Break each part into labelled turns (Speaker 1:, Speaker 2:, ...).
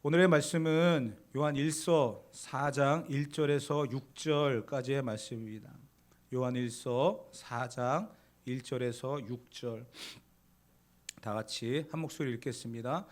Speaker 1: 오늘의 말씀은 요한 1서 4장 1절에서 6절까지의 말씀입니다. 요한 1서 4장 1절에서 6절 다 같이 한 목소리 읽겠습니다.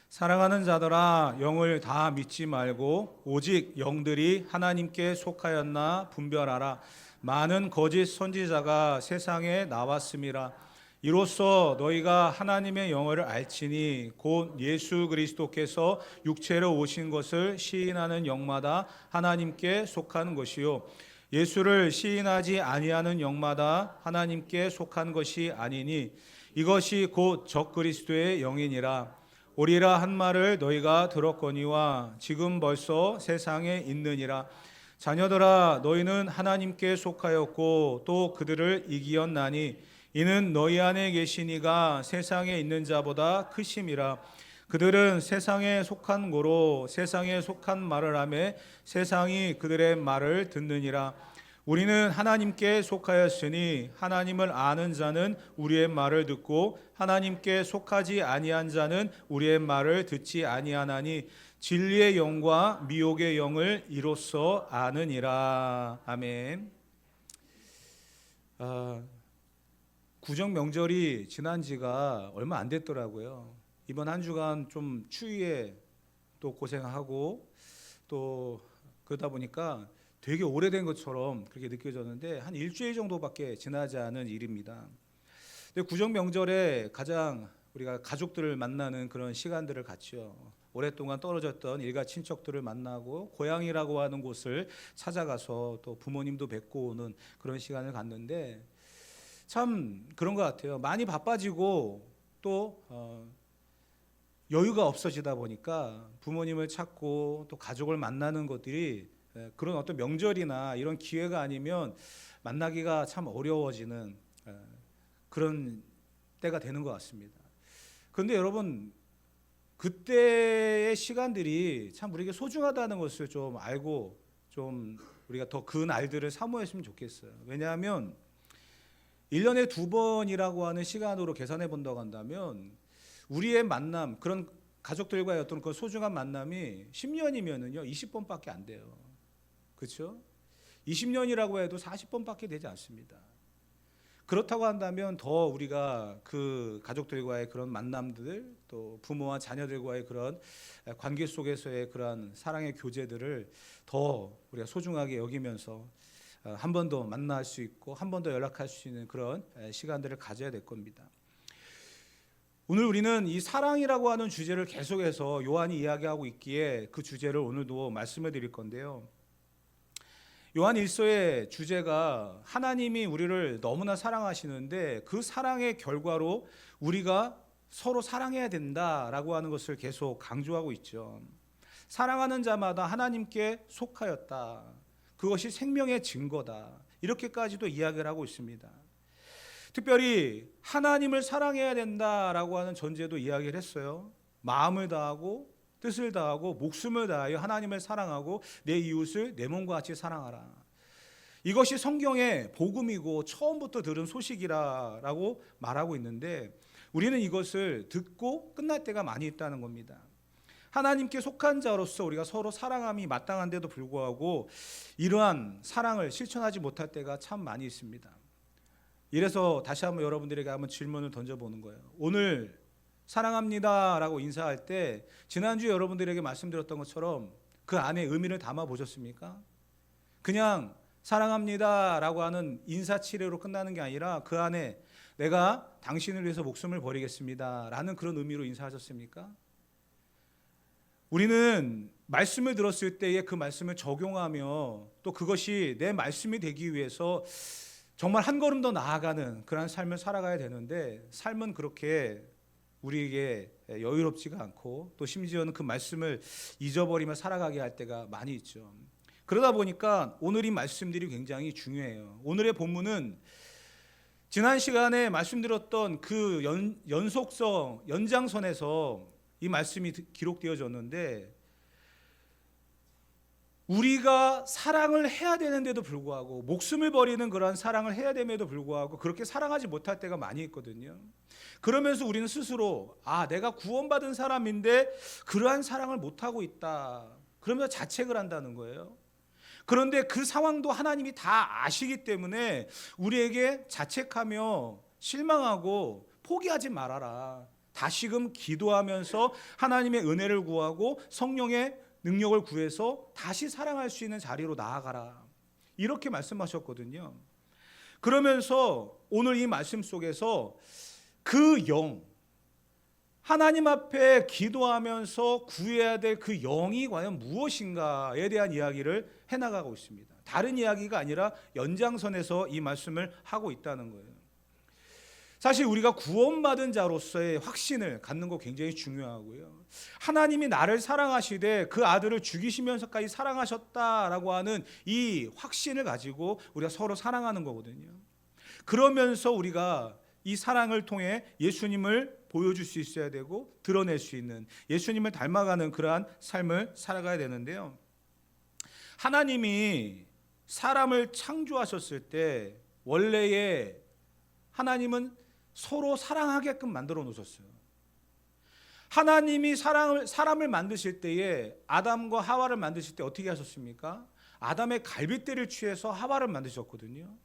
Speaker 1: 사랑하는 자들아, 영을 다 믿지 말고 오직 영들이 하나님께 속하였나 분별하라. 많은 거짓 선지자가 세상에 나왔음이라. 이로써 너희가 하나님의 영어를 알지니 곧 예수 그리스도께서 육체로 오신 것을 시인하는 영마다 하나님께 속하는 것이요 예수를 시인하지 아니하는 영마다 하나님께 속한 것이 아니니 이것이 곧 적그리스도의 영이니라. 오리라 한 말을 너희가 들었거니와 지금 벌써 세상에 있느니라. 자녀들아, 너희는 하나님께 속하였고 또 그들을 이기었나니 이는 너희 안에 계신 이가 세상에 있는 자보다 크심이라. 그들은 세상에 속한 고로 세상에 속한 말을 하며 세상이 그들의 말을 듣느니라. 우리는 하나님께 속하였으니 하나님을 아는 자는 우리의 말을 듣고 하나님께 속하지 아니한 자는 우리의 말을 듣지 아니하나니 진리의 영과 미혹의 영을 이로써 아느니라. 아멘. 구정 명절이 지난 지가 얼마 안 됐더라고요. 이번 한 주간 좀 추위에 또 고생하고 또 그러다 보니까 되게 오래된 것처럼 그렇게 느껴졌는데 한 일주일 정도밖에 지나지 않은 일입니다. 근데 구정 명절에 가장 우리가 가족들을 만나는 그런 시간들을 갖죠. 오랫동안 떨어졌던 일가 친척들을 만나고 고향이라고 하는 곳을 찾아가서 또 부모님도 뵙고 오는 그런 시간을 갖는데 참 그런 것 같아요. 많이 바빠지고 또 여유가 없어지다 보니까 부모님을 찾고 또 가족을 만나는 것들이 그런 어떤 명절이나 이런 기회가 아니면 만나기가 참 어려워지는 그런 때가 되는 것 같습니다. 그런데 여러분, 그때의 시간들이 참 우리에게 소중하다는 것을 좀 알고 좀 우리가 더 그 날들을 사모했으면 좋겠어요. 왜냐하면 1년에 2번이라고 하는 시간으로 계산해 본다고 한다면 우리의 만남, 그런 가족들과의 어떤 그 소중한 만남이 10년이면은요 20번밖에 안 돼요. 그렇죠? 20년이라고 해도 40번밖에 되지 않습니다. 그렇다고 한다면 더 우리가 그 가족들과의 그런 만남들, 또 부모와 자녀들과의 그런 관계 속에서의 그런 사랑의 교제들을 더 우리가 소중하게 여기면서 한 번 더 만날 수 있고 한 번 더 연락할 수 있는 그런 시간들을 가져야 될 겁니다. 오늘 우리는 이 사랑이라고 하는 주제를 계속해서 요한이 이야기하고 있기에 그 주제를 오늘도 말씀해 드릴 건데요. 요한 1서의 주제가 하나님이 우리를 너무나 사랑하시는데 그 사랑의 결과로 우리가 서로 사랑해야 된다라고 하는 것을 계속 강조하고 있죠. 사랑하는 자마다 하나님께 속하였다. 그것이 생명의 증거다. 이렇게까지도 이야기를 하고 있습니다. 특별히 하나님을 사랑해야 된다라고 하는 전제도 이야기를 했어요. 마음을 다하고 뜻을 다하고 목숨을 다하여 하나님을 사랑하고 내 이웃을 내 몸과 같이 사랑하라. 이것이 성경의 복음이고 처음부터 들은 소식이라고 말하고 있는데 우리는 이것을 듣고 끝날 때가 많이 있다는 겁니다. 하나님께 속한 자로서 우리가 서로 사랑함이 마땅한데도 불구하고 이러한 사랑을 실천하지 못할 때가 참 많이 있습니다. 이래서 다시 한번 여러분들에게 한번 질문을 던져보는 거예요. 오늘 사랑합니다 라고 인사할 때 지난주에 여러분들에게 말씀드렸던 것처럼 그 안에 의미를 담아 보셨습니까? 그냥 사랑합니다 라고 하는 인사치레로 끝나는 게 아니라 그 안에 내가 당신을 위해서 목숨을 버리겠습니다 라는 그런 의미로 인사하셨습니까? 우리는 말씀을 들었을 때에 그 말씀을 적용하며 또 그것이 내 말씀이 되기 위해서 정말 한 걸음 더 나아가는 그런 삶을 살아가야 되는데 삶은 그렇게 우리에게 여유롭지가 않고 또 심지어는 그 말씀을 잊어버리며 살아가게 할 때가 많이 있죠. 그러다 보니까 오늘 이 말씀들이 굉장히 중요해요. 오늘의 본문은 지난 시간에 말씀드렸던 그 연속성, 연장선에서 이 말씀이 기록되어졌는데 우리가 사랑을 해야 되는데도 불구하고, 목숨을 버리는 그러한 사랑을 해야 됨에도 불구하고 그렇게 사랑하지 못할 때가 많이 있거든요. 그러면서 우리는 스스로 내가 구원받은 사람인데 그러한 사랑을 못하고 있다, 그러면서 자책을 한다는 거예요. 그런데 그 상황도 하나님이 다 아시기 때문에 우리에게 자책하며 실망하고 포기하지 말아라, 다시금 기도하면서 하나님의 은혜를 구하고 성령의 능력을 구해서 다시 사랑할 수 있는 자리로 나아가라, 이렇게 말씀하셨거든요. 그러면서 오늘 이 말씀 속에서 그 영, 하나님 앞에 기도하면서 구해야 될 그 영이 과연 무엇인가에 대한 이야기를 해나가고 있습니다. 다른 이야기가 아니라 연장선에서 이 말씀을 하고 있다는 거예요. 사실 우리가 구원받은 자로서의 확신을 갖는 거 굉장히 중요하고요. 하나님이 나를 사랑하시되 그 아들을 죽이시면서까지 사랑하셨다라고 하는 이 확신을 가지고 우리가 서로 사랑하는 거거든요. 그러면서 우리가 이 사랑을 통해 예수님을 보여줄 수 있어야 되고 드러낼 수 있는, 예수님을 닮아가는 그러한 삶을 살아가야 되는데요. 하나님이 사람을 창조하셨을 때 원래의 하나님은 서로 사랑하게끔 만들어 놓으셨어요. 하나님이 사람을 만드실 때에, 아담과 하와를 만드실 때 어떻게 하셨습니까? 아담의 갈빗대를 취해서 하와를 만드셨거든요.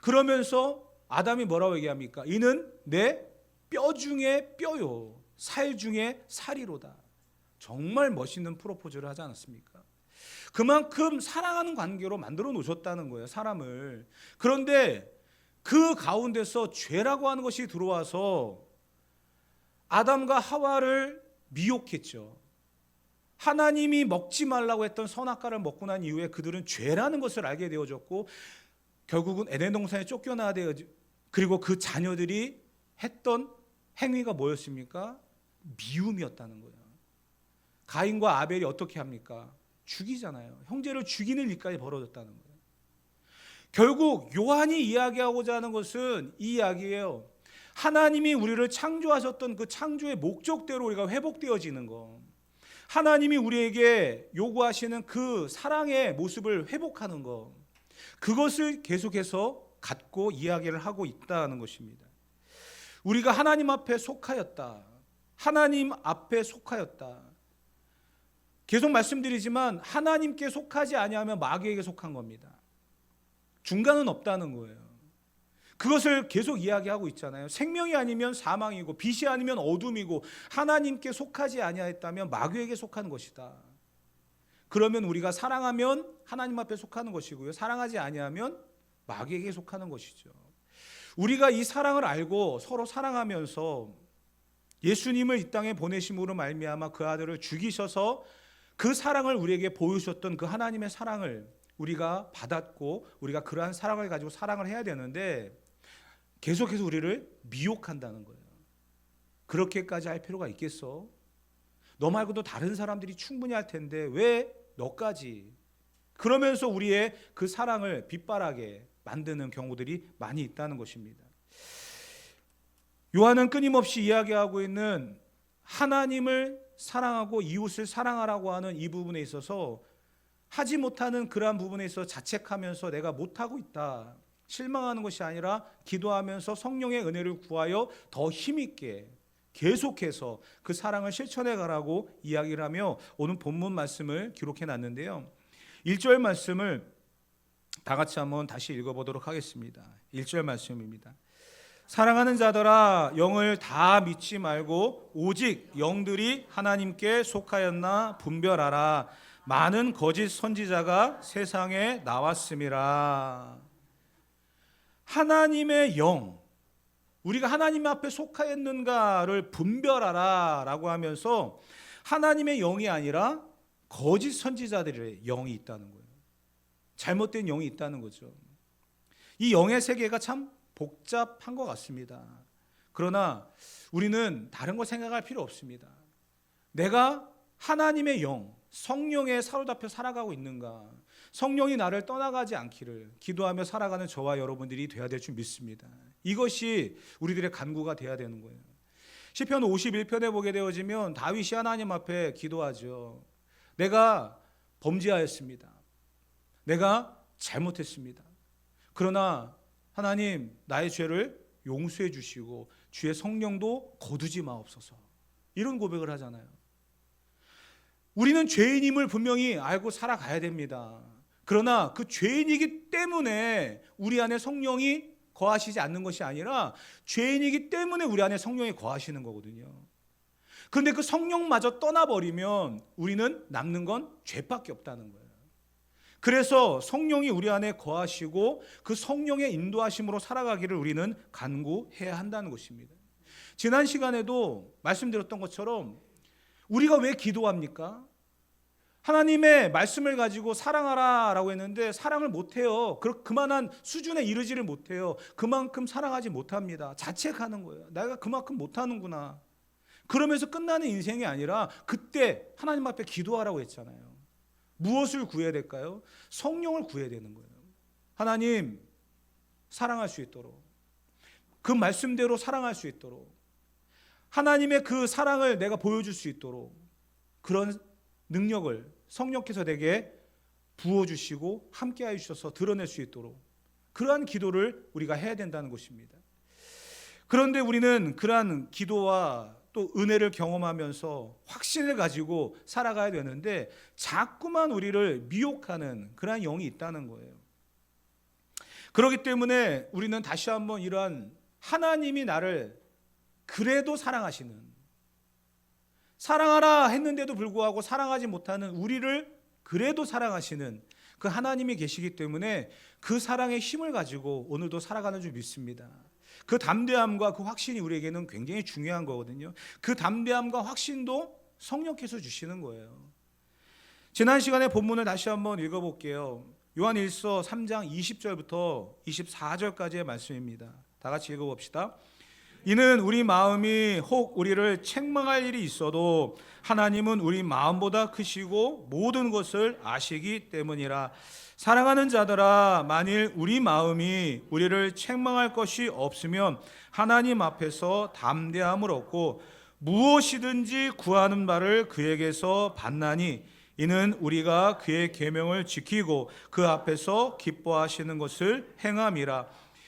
Speaker 1: 그러면서 아담이 뭐라고 얘기합니까? 이는 내 뼈 중에 뼈요, 살 중에 살이로다. 정말 멋있는 프로포즈를 하지 않았습니까? 그만큼 사랑하는 관계로 만들어 놓으셨다는 거예요, 사람을. 그런데 그 가운데서 죄라고 하는 것이 들어와서 아담과 하와를 미혹했죠. 하나님이 먹지 말라고 했던 선악과를 먹고 난 이후에 그들은 죄라는 것을 알게 되어졌고, 결국은 에덴 동산에 쫓겨나야 되어, 그리고 그 자녀들이 했던 행위가 뭐였습니까? 미움이었다는 거예요. 가인과 아벨이 어떻게 합니까? 죽이잖아요. 형제를 죽이는 일까지 벌어졌다는 거예요. 결국 요한이 이야기하고자 하는 것은 이 이야기예요. 하나님이 우리를 창조하셨던 그 창조의 목적대로 우리가 회복되어지는 것, 하나님이 우리에게 요구하시는 그 사랑의 모습을 회복하는 것, 그것을 계속해서 갖고 이야기를 하고 있다는 것입니다. 우리가 하나님 앞에 속하였다, 하나님 앞에 속하였다. 계속 말씀드리지만 하나님께 속하지 아니하면 마귀에게 속한 겁니다. 중간은 없다는 거예요. 그것을 계속 이야기하고 있잖아요. 생명이 아니면 사망이고 빛이 아니면 어둠이고 하나님께 속하지 아니하였다면 마귀에게 속한 것이다. 그러면 우리가 사랑하면 하나님 앞에 속하는 것이고요, 사랑하지 아니하면 마귀에게 속하는 것이죠. 우리가 이 사랑을 알고 서로 사랑하면서 예수님을 이 땅에 보내심으로 말미암아 그 아들을 죽이셔서 그 사랑을 우리에게 보여주셨던 그 하나님의 사랑을 우리가 받았고, 우리가 그러한 사랑을 가지고 사랑을 해야 되는데 계속해서 우리를 미혹한다는 거예요. 그렇게까지 할 필요가 있겠어? 너 말고도 다른 사람들이 충분히 할 텐데 왜 너까지? 그러면서 우리의 그 사랑을 빗바라게 만드는 경우들이 많이 있다는 것입니다. 요한은 끊임없이 이야기하고 있는 하나님을 사랑하고 이웃을 사랑하라고 하는 이 부분에 있어서 하지 못하는 그러한 부분에 있어서 자책하면서 내가 못하고 있다, 실망하는 것이 아니라 기도하면서 성령의 은혜를 구하여 더 힘있게 계속해서 그 사랑을 실천해 가라고 이야기를 하며 오늘 본문 말씀을 기록해 놨는데요. 1절 말씀을 다 같이 한번 다시 읽어보도록 하겠습니다. 1절 말씀입니다. 사랑하는 자들아, 영을 다 믿지 말고 오직 영들이 하나님께 속하였나 분별하라. 많은 거짓 선지자가 세상에 나왔음이라. 하나님의 영, 우리가 하나님 앞에 속하였는가를 분별하라 라고 하면서 하나님의 영이 아니라 거짓 선지자들의 영이 있다는 거예요. 잘못된 영이 있다는 거죠. 이 영의 세계가 참 복잡한 것 같습니다. 그러나 우리는 다른 거 생각할 필요 없습니다. 내가 하나님의 영, 성령에 사로잡혀 살아가고 있는가, 성령이 나를 떠나가지 않기를 기도하며 살아가는 저와 여러분들이 되어야 될 줄 믿습니다. 이것이 우리들의 간구가 되어야 되는 거예요. 시편 51편에 보게 되어지면 다윗이 하나님 앞에 기도하죠. 내가 범죄하였습니다. 내가 잘못했습니다. 그러나 하나님, 나의 죄를 용서해 주시고 주의 성령도 거두지 마옵소서. 이런 고백을 하잖아요. 우리는 죄인임을 분명히 알고 살아가야 됩니다. 그러나 그 죄인이기 때문에 우리 안에 성령이 거하시지 않는 것이 아니라 죄인이기 때문에 우리 안에 성령이 거하시는 거거든요. 그런데 그 성령마저 떠나버리면 우리는 남는 건 죄밖에 없다는 거예요. 그래서 성령이 우리 안에 거하시고 그 성령의 인도하심으로 살아가기를 우리는 간구해야 한다는 것입니다. 지난 시간에도 말씀드렸던 것처럼 우리가 왜 기도합니까? 하나님의 말씀을 가지고 사랑하라 라고 했는데 사랑을 못해요. 그만한 수준에 이르지를 못해요. 그만큼 사랑하지 못합니다. 자책하는 거예요. 내가 그만큼 못하는구나. 그러면서 끝나는 인생이 아니라 그때 하나님 앞에 기도하라고 했잖아요. 무엇을 구해야 될까요? 성령을 구해야 되는 거예요. 하나님, 사랑할 수 있도록, 그 말씀대로 사랑할 수 있도록, 하나님의 그 사랑을 내가 보여줄 수 있도록 그런 능력을 성령께서 내게 부어주시고 함께해 주셔서 드러낼 수 있도록 그러한 기도를 우리가 해야 된다는 것입니다. 그런데 우리는 그러한 기도와 또 은혜를 경험하면서 확신을 가지고 살아가야 되는데 자꾸만 우리를 미혹하는 그러한 영이 있다는 거예요. 그렇기 때문에 우리는 다시 한번 이러한 하나님이 나를 그래도 사랑하시는, 사랑하라 했는데도 불구하고 사랑하지 못하는 우리를 그래도 사랑하시는 그 하나님이 계시기 때문에 그 사랑의 힘을 가지고 오늘도 살아가는 줄 믿습니다. 그 담대함과 그 확신이 우리에게는 굉장히 중요한 거거든요. 그 담대함과 확신도 성령께서 주시는 거예요. 지난 시간에 본문을 다시 한번 읽어볼게요. 요한 1서 3장 20절부터 24절까지의 말씀입니다. 다 같이 읽어봅시다. 이는 우리 마음이 혹 우리를 책망할 일이 있어도 하나님은 우리 마음보다 크시고 모든 것을 아시기 때문이라. 사랑하는 자들아, 만일 우리 마음이 우리를 책망할 것이 없으면 하나님 앞에서 담대함을 얻고 무엇이든지 구하는 바를 그에게서 받나니 이는 우리가 그의 계명을 지키고 그 앞에서 기뻐하시는 것을 행함이라.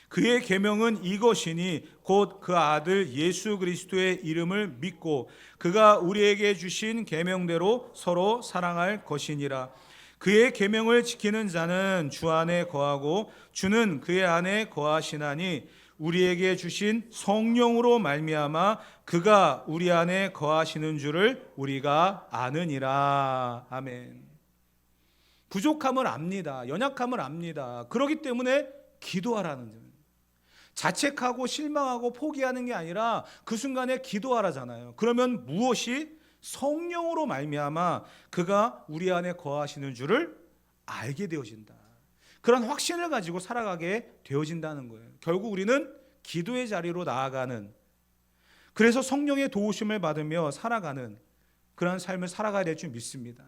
Speaker 1: 그의 계명은 이것이니 곧 그 아들 예수 그리스도의 이름을 믿고 그가 우리에게 주신 계명대로 서로 사랑할 것이니라. 그의 계명을 지키는 자는 주 안에 거하고 주는 그의 안에 거하시나니 우리에게 주신 성령으로 말미암아 그가 우리 안에 거하시는 줄을 우리가 아느니라. 아멘. 부족함을 압니다. 연약함을 압니다. 그렇기 때문에 기도하라는 거예요. 자책하고 실망하고 포기하는 게 아니라 그 순간에 기도하라잖아요. 그러면 무엇이? 성령으로 말미암아 그가 우리 안에 거하시는 줄을 알게 되어진다. 그런 확신을 가지고 살아가게 되어진다는 거예요. 결국 우리는 기도의 자리로 나아가는, 그래서 성령의 도우심을 받으며 살아가는 그런 삶을 살아가야 될 줄 믿습니다.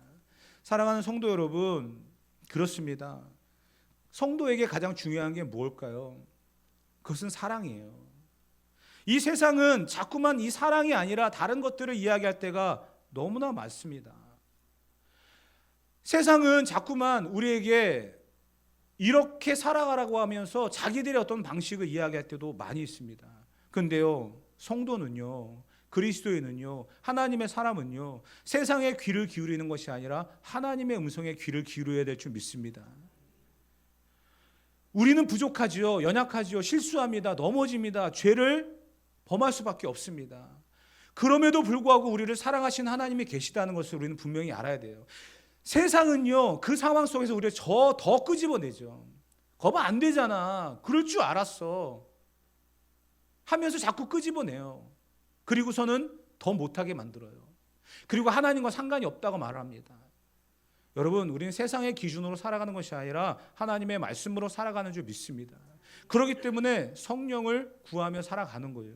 Speaker 1: 사랑하는 성도 여러분, 그렇습니다. 성도에게 가장 중요한 게 뭘까요? 그것은 사랑이에요. 이 세상은 자꾸만 이 사랑이 아니라 다른 것들을 이야기할 때가 너무나 많습니다. 세상은 자꾸만 우리에게 이렇게 살아가라고 하면서 자기들의 어떤 방식을 이야기할 때도 많이 있습니다. 그런데요, 성도는요, 그리스도인은요, 하나님의 사람은요, 세상에 귀를 기울이는 것이 아니라 하나님의 음성에 귀를 기울여야 될 줄 믿습니다. 우리는 부족하지요, 연약하지요, 실수합니다, 넘어집니다, 죄를 범할 수밖에 없습니다. 그럼에도 불구하고 우리를 사랑하신 하나님이 계시다는 것을 우리는 분명히 알아야 돼요. 세상은요, 그 상황 속에서 우리를 더 끄집어내죠. 거봐, 안 되잖아, 그럴 줄 알았어 하면서 자꾸 끄집어내요. 그리고서는 더 못하게 만들어요. 그리고 하나님과 상관이 없다고 말합니다. 여러분, 우리는 세상의 기준으로 살아가는 것이 아니라 하나님의 말씀으로 살아가는 줄 믿습니다. 그렇기 때문에 성령을 구하며 살아가는 거예요.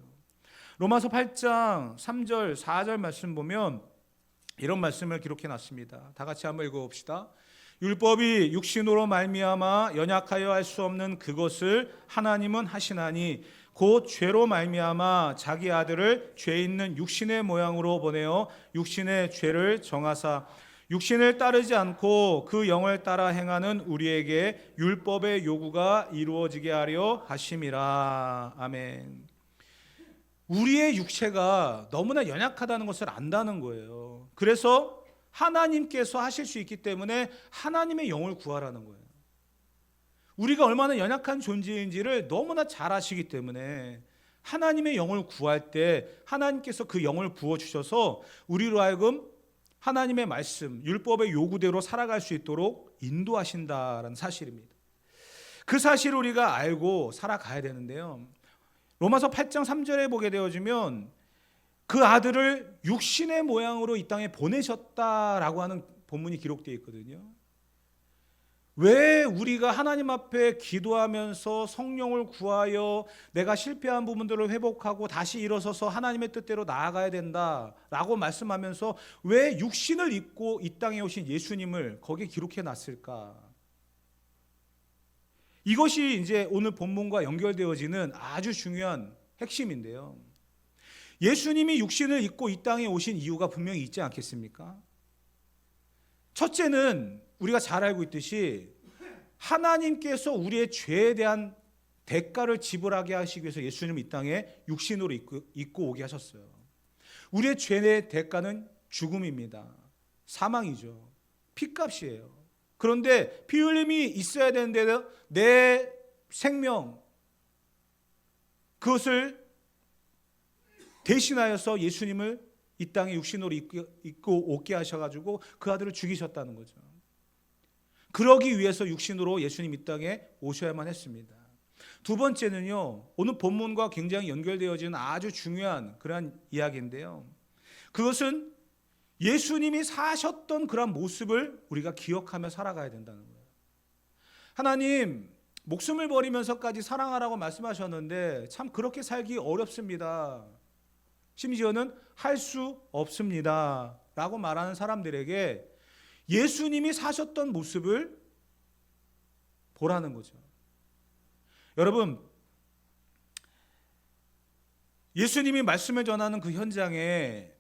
Speaker 1: 로마서 8장 3절 4절 말씀 보면 이런 말씀을 기록해 놨습니다. 다 같이 한번 읽어봅시다. 율법이 육신으로 말미암아 연약하여 할 수 없는 그것을 하나님은 하시나니 곧 죄로 말미암아 자기 아들을 죄 있는 육신의 모양으로 보내어 육신의 죄를 정하사 육신을 따르지 않고 그 영을 따라 행하는 우리에게 율법의 요구가 이루어지게 하려 하심이라. 아멘. 우리의 육체가 너무나 연약하다는 것을 안다는 거예요. 그래서 하나님께서 하실 수 있기 때문에 하나님의 영을 구하라는 거예요. 우리가 얼마나 연약한 존재인지를 너무나 잘 아시기 때문에 하나님의 영을 구할 때 하나님께서 그 영을 부어주셔서 우리로 하여금 하나님의 말씀, 율법의 요구대로 살아갈 수 있도록 인도하신다라는 사실입니다. 그 사실을 우리가 알고 살아가야 되는데요. 로마서 8장 3절에 보게 되어지면 그 아들을 육신의 모양으로 이 땅에 보내셨다라고 하는 본문이 기록되어 있거든요. 왜 우리가 하나님 앞에 기도하면서 성령을 구하여 내가 실패한 부분들을 회복하고 다시 일어서서 하나님의 뜻대로 나아가야 된다라고 말씀하면서 왜 육신을 입고 이 땅에 오신 예수님을 거기에 기록해 놨을까? 이것이 이제 오늘 본문과 연결되어지는 아주 중요한 핵심인데요. 예수님이 육신을 입고 이 땅에 오신 이유가 분명히 있지 않겠습니까? 첫째는 우리가 잘 알고 있듯이 하나님께서 우리의 죄에 대한 대가를 지불하게 하시기 위해서 예수님을 이 땅에 육신으로 입고 오게 하셨어요. 우리의 죄의 대가는 죽음입니다. 사망이죠. 피값이에요. 그런데 피 흘림이 있어야 되는데 내 생명 그것을 대신하여서 예수님을 이 땅에 육신으로 입고 오게 하셔가지고 그 아들을 죽이셨다는 거죠. 그러기 위해서 육신으로 예수님 이 땅에 오셔야만 했습니다. 두 번째는요, 오늘 본문과 굉장히 연결되어지는 아주 중요한 그러한 이야기인데요. 그것은 예수님이 사셨던 그런 모습을 우리가 기억하며 살아가야 된다는 거예요. 하나님, 목숨을 버리면서까지 사랑하라고 말씀하셨는데 참 그렇게 살기 어렵습니다. 심지어는 할 수 없습니다 라고 말하는 사람들에게 예수님이 사셨던 모습을 보라는 거죠. 여러분, 예수님이 말씀을 전하는 그 현장에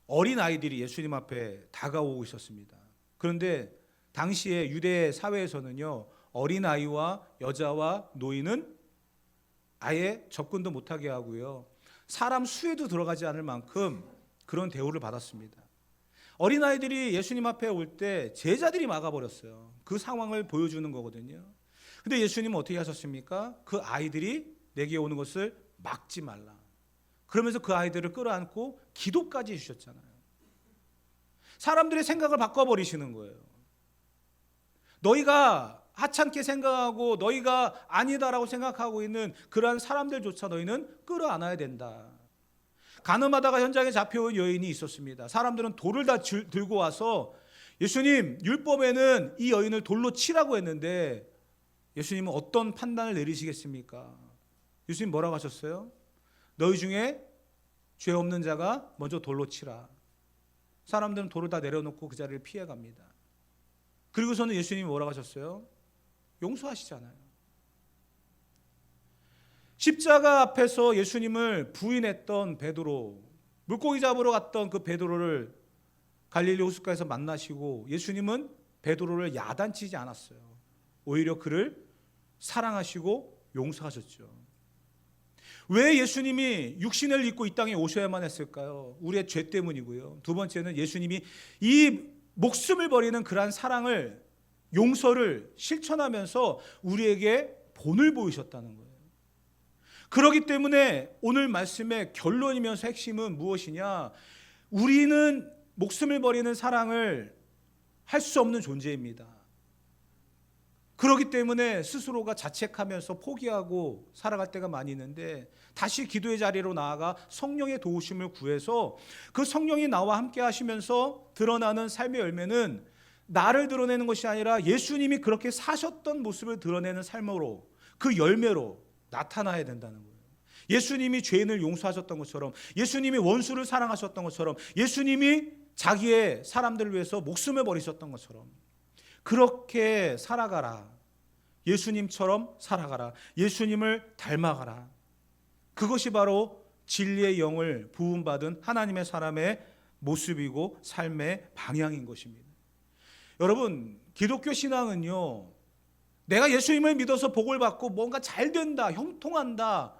Speaker 1: 어린아이들이 예수님 앞에 다가오고 있었습니다. 그런데 당시에 유대 사회에서는요, 어린아이와 여자와 노인은 아예 접근도 못하게 하고요, 사람 수에도 들어가지 않을 만큼 그런 대우를 받았습니다. 어린아이들이 예수님 앞에 올 때 제자들이 막아버렸어요. 그 상황을 보여주는 거거든요. 근데 예수님은 어떻게 하셨습니까? 그 아이들이 내게 오는 것을 막지 말라. 그러면서 그 아이들을 끌어안고 기도까지 해주셨잖아요. 사람들의 생각을 바꿔버리시는 거예요. 너희가 하찮게 생각하고 너희가 아니다라고 생각하고 있는 그러한 사람들조차 너희는 끌어안아야 된다. 간음하다가 현장에 잡혀온 여인이 있었습니다. 사람들은 돌을 다 들고 와서 예수님, 율법에는 이 여인을 돌로 치라고 했는데 예수님은 어떤 판단을 내리시겠습니까? 예수님 뭐라고 하셨어요? 너희 중에 죄 없는 자가 먼저 돌로 치라. 사람들은 돌을 다 내려놓고 그 자리를 피해갑니다. 그리고서는 예수님이 뭐라고 하셨어요? 용서하시잖아요. 십자가 앞에서 예수님을 부인했던 베드로, 물고기 잡으러 갔던 그 베드로를 갈릴리 호숫가에서 만나시고 예수님은 베드로를 야단치지 않았어요. 오히려 그를 사랑하시고 용서하셨죠. 왜 예수님이 육신을 입고 이 땅에 오셔야만 했을까요? 우리의 죄 때문이고요. 두 번째는 예수님이 이 목숨을 버리는 그러한 사랑을, 용서를 실천하면서 우리에게 본을 보이셨다는 거예요. 그렇기 때문에 오늘 말씀의 결론이면서 핵심은 무엇이냐? 우리는 목숨을 버리는 사랑을 할 수 없는 존재입니다. 그렇기 때문에 스스로가 자책하면서 포기하고 살아갈 때가 많이 있는데 다시 기도의 자리로 나아가 성령의 도우심을 구해서 그 성령이 나와 함께 하시면서 드러나는 삶의 열매는 나를 드러내는 것이 아니라 예수님이 그렇게 사셨던 모습을 드러내는 삶으로, 그 열매로 나타나야 된다는 거예요. 예수님이 죄인을 용서하셨던 것처럼, 예수님이 원수를 사랑하셨던 것처럼, 예수님이 자기의 사람들을 위해서 목숨을 버리셨던 것처럼 그렇게 살아가라. 예수님처럼 살아가라. 예수님을 닮아가라. 그것이 바로 진리의 영을 부음받은 하나님의 사람의 모습이고 삶의 방향인 것입니다. 여러분, 기독교 신앙은요, 내가 예수님을 믿어서 복을 받고 뭔가 잘 된다, 형통한다,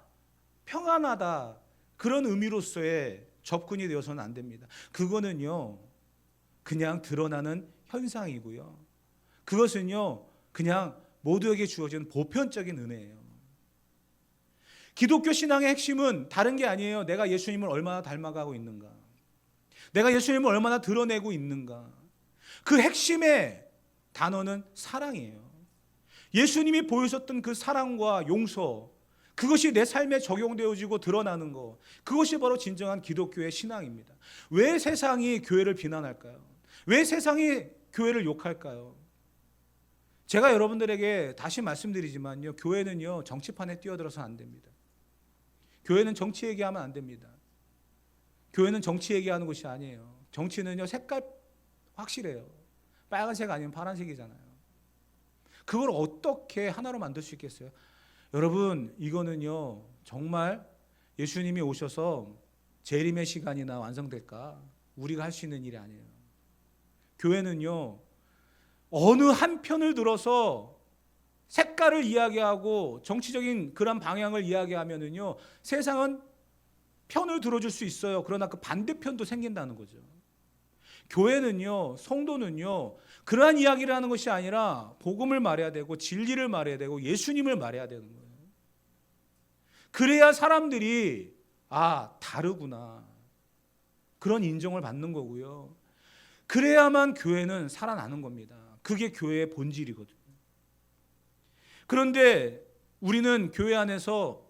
Speaker 1: 평안하다, 그런 의미로서의 접근이 되어서는 안 됩니다. 그거는요, 그냥 드러나는 현상이고요. 그것은요, 그냥 모두에게 주어진 보편적인 은혜예요. 기독교 신앙의 핵심은 다른 게 아니에요. 내가 예수님을 얼마나 닮아가고 있는가, 내가 예수님을 얼마나 드러내고 있는가. 그 핵심의 단어는 사랑이에요. 예수님이 보여줬던 그 사랑과 용서, 그것이 내 삶에 적용되어지고 드러나는 것, 그것이 바로 진정한 기독교의 신앙입니다. 왜 세상이 교회를 비난할까요? 왜 세상이 교회를 욕할까요? 제가 여러분들에게 다시 말씀드리지만요, 교회는요, 정치판에 뛰어들어서 안 됩니다. 교회는 정치 얘기하면 안 됩니다. 교회는 정치 얘기하는 곳이 아니에요. 정치는요, 색깔 확실해요. 빨간색 아니면 파란색이잖아요. 그걸 어떻게 하나로 만들 수 있겠어요? 여러분, 이거는요, 정말 예수님이 오셔서 재림의 시간이나 완성될까? 우리가 할 수 있는 일이 아니에요. 교회는요, 어느 한 편을 들어서 색깔을 이야기하고 정치적인 그런 방향을 이야기하면은요, 세상은 편을 들어줄 수 있어요. 그러나 그 반대편도 생긴다는 거죠. 교회는요, 성도는요, 그러한 이야기를 하는 것이 아니라 복음을 말해야 되고 진리를 말해야 되고 예수님을 말해야 되는 거예요. 그래야 사람들이 다르구나, 그런 인정을 받는 거고요. 그래야만 교회는 살아나는 겁니다. 그게 교회의 본질이거든요. 그런데 우리는 교회 안에서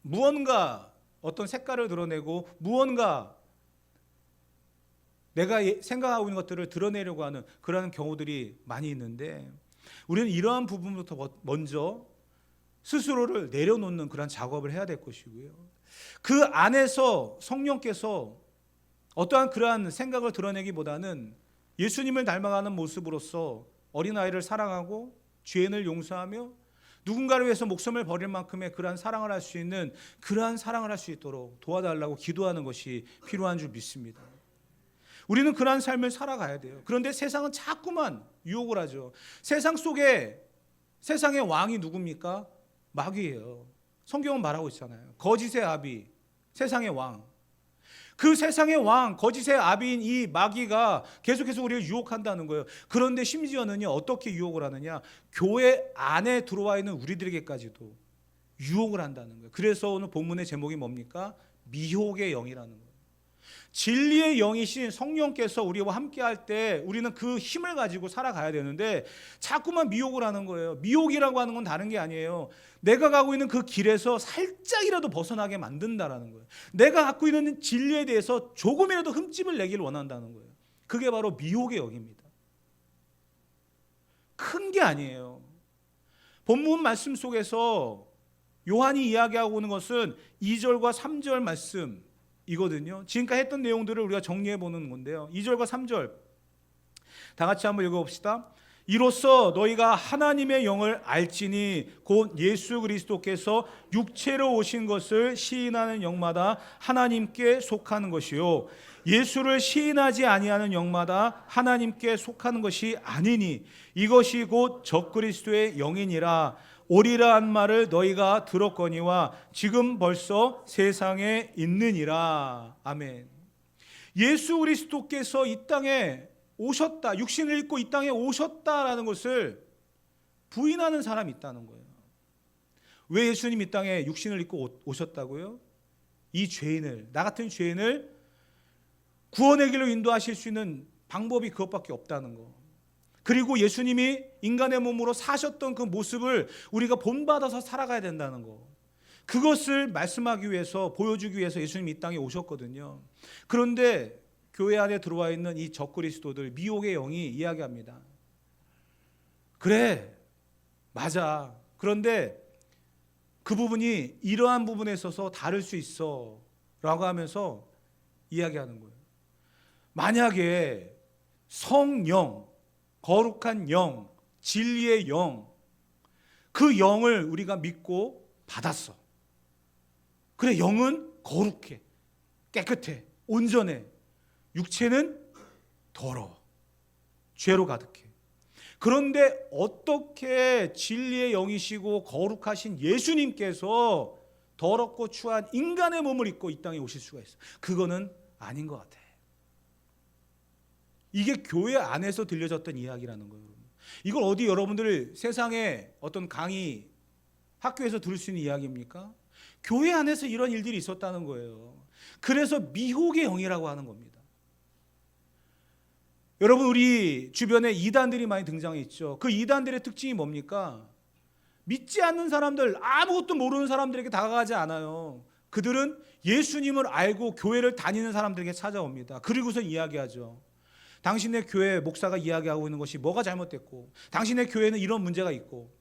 Speaker 1: 무언가 어떤 색깔을 드러내고 무언가 내가 생각하고 있는 것들을 드러내려고 하는 그런 경우들이 많이 있는데, 우리는 이러한 부분부터 먼저 스스로를 내려놓는 그런 작업을 해야 될 것이고요. 그 안에서 성령께서 어떠한 그러한 생각을 드러내기보다는 예수님을 닮아가는 모습으로서 어린아이를 사랑하고 죄인을 용서하며 누군가를 위해서 목숨을 버릴 만큼의 그러한 사랑을 할 수 있는, 그러한 사랑을 할 수 있도록 도와달라고 기도하는 것이 필요한 줄 믿습니다. 우리는 그러한 삶을 살아가야 돼요. 그런데 세상은 자꾸만 유혹을 하죠. 세상 속에, 세상의 왕이 누굽니까? 마귀예요. 성경은 말하고 있잖아요. 거짓의 아비, 세상의 왕. 그 세상의 왕, 거짓의 아비인 이 마귀가 계속해서 우리를 유혹한다는 거예요. 그런데 심지어는요, 어떻게 유혹을 하느냐? 교회 안에 들어와 있는 우리들에게까지도 유혹을 한다는 거예요. 그래서 오늘 본문의 제목이 뭡니까? 미혹의 영이라는 거예요. 진리의 영이신 성령께서 우리와 함께 할 때 우리는 그 힘을 가지고 살아가야 되는데 자꾸만 미혹을 하는 거예요. 미혹이라고 하는 건 다른 게 아니에요. 내가 가고 있는 그 길에서 살짝이라도 벗어나게 만든다라는 거예요. 내가 갖고 있는 진리에 대해서 조금이라도 흠집을 내길 원한다는 거예요. 그게 바로 미혹의 영입니다. 큰 게 아니에요. 본문 말씀 속에서 요한이 이야기하고 있는 것은 2절과 3절 말씀 이거든요. 지금까지 했던 내용들을 우리가 정리해 보는 건데요. 2절과 3절 다 같이 한번 읽어봅시다. 이로써 너희가 하나님의 영을 알지니 곧 예수 그리스도께서 육체로 오신 것을 시인하는 영마다 하나님께 속하는 것이요 예수를 시인하지 아니하는 영마다 하나님께 속하는 것이 아니니 이것이 곧 적그리스도의 영이니라. 오리라 한 말을 너희가 들었거니와 지금 벌써 세상에 있느니라. 아멘. 예수 그리스도께서 이 땅에 오셨다, 육신을 입고 이 땅에 오셨다라는 것을 부인하는 사람이 있다는 거예요. 왜 예수님이 이 땅에 육신을 입고 오셨다고요? 이 죄인을, 나 같은 죄인을 구원의 길로 인도하실 수 있는 방법이 그것밖에 없다는 거. 그리고 예수님이 인간의 몸으로 사셨던 그 모습을 우리가 본받아서 살아가야 된다는 거. 그것을 말씀하기 위해서, 보여주기 위해서 예수님이 이 땅에 오셨거든요. 그런데 교회 안에 들어와 있는 이 적그리스도들, 미혹의 영이 이야기합니다. 그래, 맞아. 그런데 그 부분이 이러한 부분에 있어서 다를 수 있어 라고 하면서 이야기하는 거예요. 만약에 성령, 거룩한 영, 진리의 영, 그 영을 우리가 믿고 받았어. 그래, 영은 거룩해, 깨끗해, 온전해. 육체는 더러워, 죄로 가득해. 그런데 어떻게 진리의 영이시고 거룩하신 예수님께서 더럽고 추한 인간의 몸을 입고 이 땅에 오실 수가 있어? 그거는 아닌 것 같아. 이게 교회 안에서 들려졌던 이야기라는 거예요. 이걸 어디 여러분들 세상에 어떤 강의, 학교에서 들을 수 있는 이야기입니까? 교회 안에서 이런 일들이 있었다는 거예요. 그래서 미혹의 영이라고 하는 겁니다. 여러분, 우리 주변에 이단들이 많이 등장했죠. 그 이단들의 특징이 뭡니까? 믿지 않는 사람들, 아무것도 모르는 사람들에게 다가가지 않아요. 그들은 예수님을 알고 교회를 다니는 사람들에게 찾아옵니다. 그리고서 이야기하죠. 당신의 교회 목사가 이야기하고 있는 것이 뭐가 잘못됐고, 당신의 교회는 이런 문제가 있고,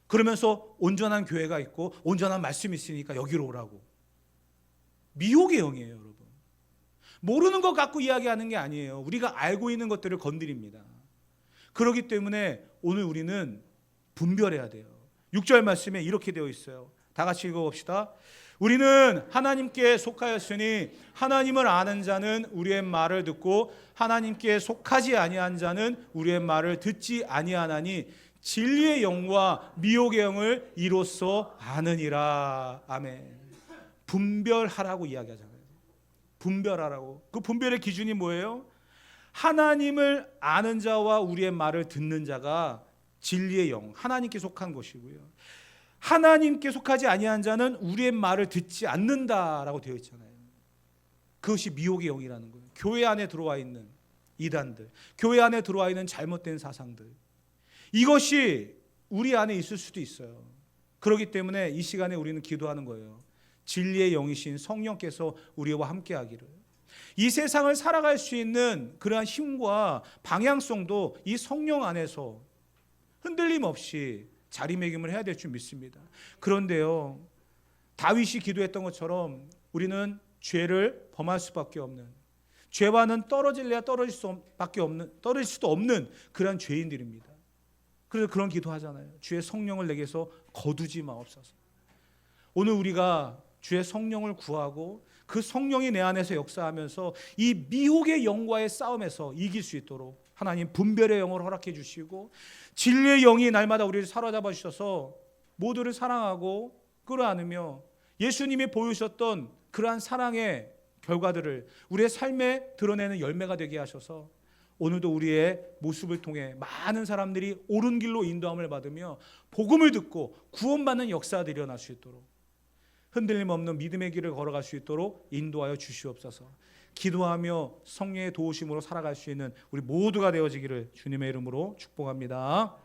Speaker 1: 그러면서 온전한 교회가 있고 온전한 말씀이 있으니까 여기로 오라고. 미혹의 영이에요, 여러분. 모르는 것 갖고 이야기하는 게 아니에요. 우리가 알고 있는 것들을 건드립니다. 그렇기 때문에 오늘 우리는 분별해야 돼요. 6절 말씀에 이렇게 되어 있어요. 다 같이 읽어봅시다. 우리는 하나님께 속하였으니 하나님을 아는 자는 우리의 말을 듣고 하나님께 속하지 아니한 자는 우리의 말을 듣지 아니하나니 진리의 영과 미혹의 영을 이로써 아느니라. 아멘. 분별하라고 이야기하잖아요. 분별하라고. 그 분별의 기준이 뭐예요? 하나님을 아는 자와 우리의 말을 듣는 자가 진리의 영, 하나님께 속한 것이고요. 하나님께 속하지 아니한 자는 우리의 말을 듣지 않는다라고 되어 있잖아요. 그것이 미혹의 영이라는 거예요. 교회 안에 들어와 있는 이단들, 교회 안에 들어와 있는 잘못된 사상들, 이것이 우리 안에 있을 수도 있어요. 그렇기 때문에 이 시간에 우리는 기도하는 거예요. 진리의 영이신 성령께서 우리와 함께 하기를. 이 세상을 살아갈 수 있는 그러한 힘과 방향성도 이 성령 안에서 흔들림 없이 자리매김을 해야 될 줄 믿습니다. 그런데요, 다윗이 기도했던 것처럼 우리는 죄를 범할 수밖에 없는, 죄와는 떨어질 수도 없는 그러한 죄인들입니다. 그래서 그런 기도하잖아요. 주의 성령을 내게서 거두지 마옵소서. 오늘 우리가 주의 성령을 구하고 그 성령이 내 안에서 역사하면서 이 미혹의 영과의 싸움에서 이길 수 있도록 하나님 분별의 영을 허락해 주시고 진리의 영이 날마다 우리를 사로잡아 주셔서 모두를 사랑하고 끌어안으며 예수님이 보여주셨던 그러한 사랑의 결과들을 우리의 삶에 드러내는 열매가 되게 하셔서 오늘도 우리의 모습을 통해 많은 사람들이 옳은 길로 인도함을 받으며 복음을 듣고 구원받는 역사들이 일어날 수 있도록 흔들림 없는 믿음의 길을 걸어갈 수 있도록 인도하여 주시옵소서. 기도하며 성령의 도우심으로 살아갈 수 있는 우리 모두가 되어지기를 주님의 이름으로 축복합니다.